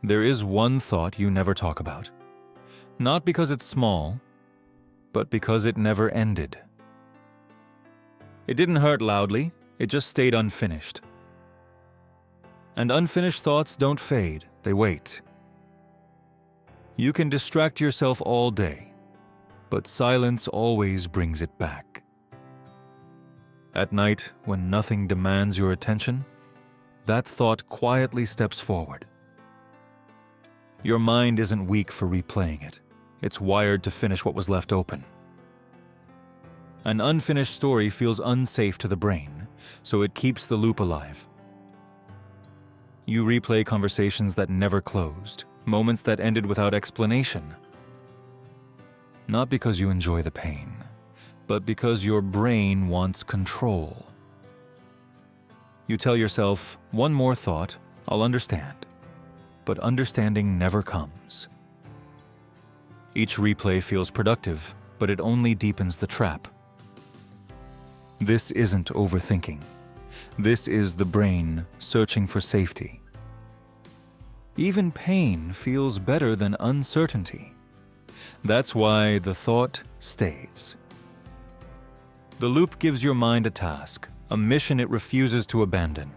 There is one thought you never talk about. Not because it's small, but because it never ended. It didn't hurt loudly, it just stayed unfinished. And unfinished thoughts don't fade, they wait. You can distract yourself all day, but silence always brings it back. At night, when nothing demands your attention, that thought quietly steps forward. Your mind isn't weak for replaying it. It's wired to finish what was left open. An unfinished story feels unsafe to the brain, so it keeps the loop alive. You replay conversations that never closed, moments that ended without explanation. Not because you enjoy the pain, but because your brain wants control. You tell yourself, one more thought, I'll understand. But understanding never comes. Each replay feels productive, but it only deepens the trap. This isn't overthinking. This is the brain searching for safety. Even pain feels better than uncertainty. That's why the thought stays. The loop gives your mind a task, a mission it refuses to abandon.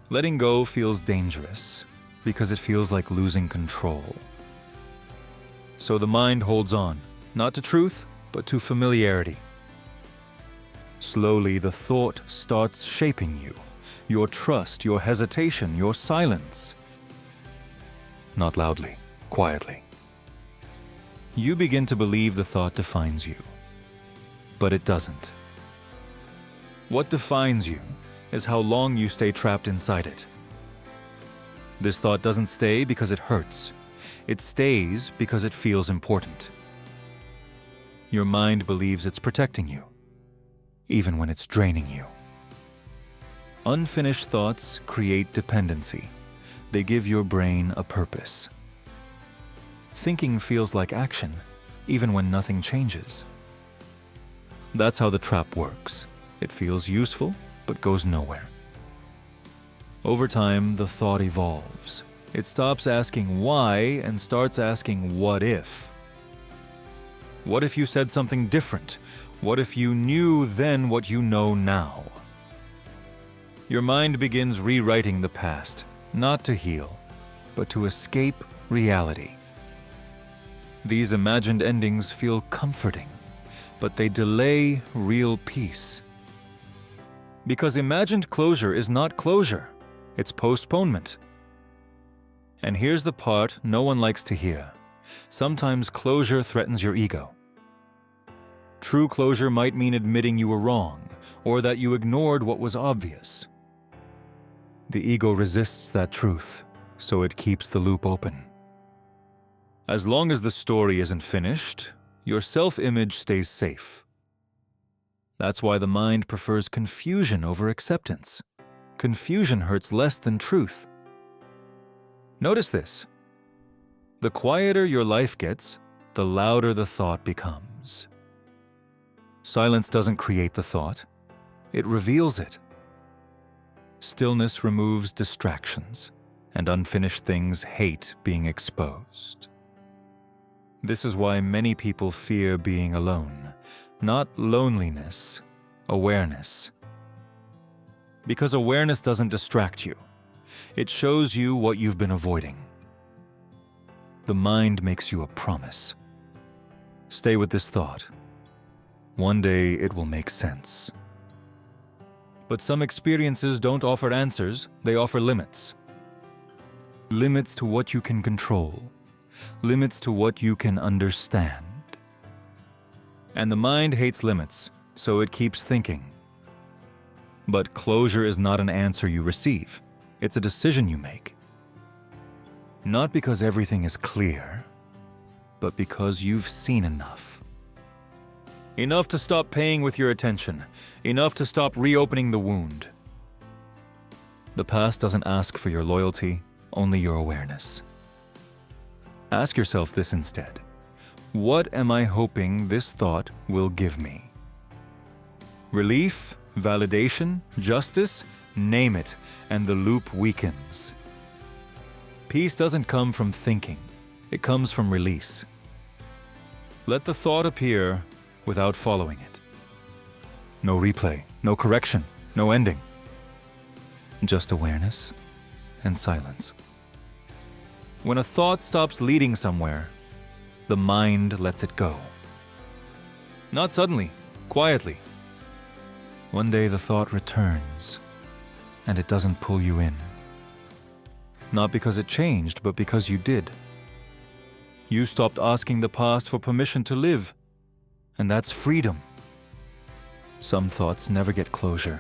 Letting go feels dangerous because it feels like losing control. So the mind holds on, not to truth, but to familiarity. Slowly, the thought starts shaping you, your trust, your hesitation, your silence. Not loudly, quietly. You begin to believe the thought defines you, but it doesn't. What defines you is how long you stay trapped inside it. This thought doesn't stay because it hurts. It stays because it feels important. Your mind believes it's protecting you, even when it's draining you. Unfinished thoughts create dependency. They give your brain a purpose. Thinking feels like action, even when nothing changes. That's how the trap works. It feels useful, but goes nowhere. Over time, the thought evolves. It stops asking why and starts asking what if. What if you said something different? What if you knew then what you know now? Your mind begins rewriting the past, not to heal, but to escape reality. These imagined endings feel comforting, but they delay real peace. Because imagined closure is not closure, it's postponement. And here's the part no one likes to hear. Sometimes closure threatens your ego. True closure might mean admitting you were wrong, or that you ignored what was obvious. The ego resists that truth, so it keeps the loop open. As long as the story isn't finished, your self-image stays safe. That's why the mind prefers confusion over acceptance. Confusion hurts less than truth. Notice this. The quieter your life gets, the louder the thought becomes. Silence doesn't create the thought, it reveals it. Stillness removes distractions, and unfinished things hate being exposed. This is why many people fear being alone. Not loneliness, awareness. Because awareness doesn't distract you. It shows you what you've been avoiding. The mind makes you a promise. Stay with this thought. One day it will make sense. But some experiences don't offer answers, they offer limits. Limits to what you can control. Limits to what you can understand. And the mind hates limits, so it keeps thinking. But closure is not an answer you receive. It's a decision you make. Not because everything is clear, but because you've seen enough. Enough to stop paying with your attention. Enough to stop reopening the wound. The past doesn't ask for your loyalty, only your awareness. Ask yourself this instead. What am I hoping this thought will give me? Relief, validation, justice, name it, and the loop weakens. Peace doesn't come from thinking. It comes from release. Let the thought appear without following it. No replay, no correction, no ending. Just awareness and silence. When a thought stops leading somewhere, the mind lets it go. Not suddenly, quietly. One day the thought returns, and it doesn't pull you in. Not because it changed, but because you did. You stopped asking the past for permission to live, and that's freedom. Some thoughts never get closure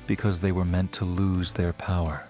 because they were meant to lose their power.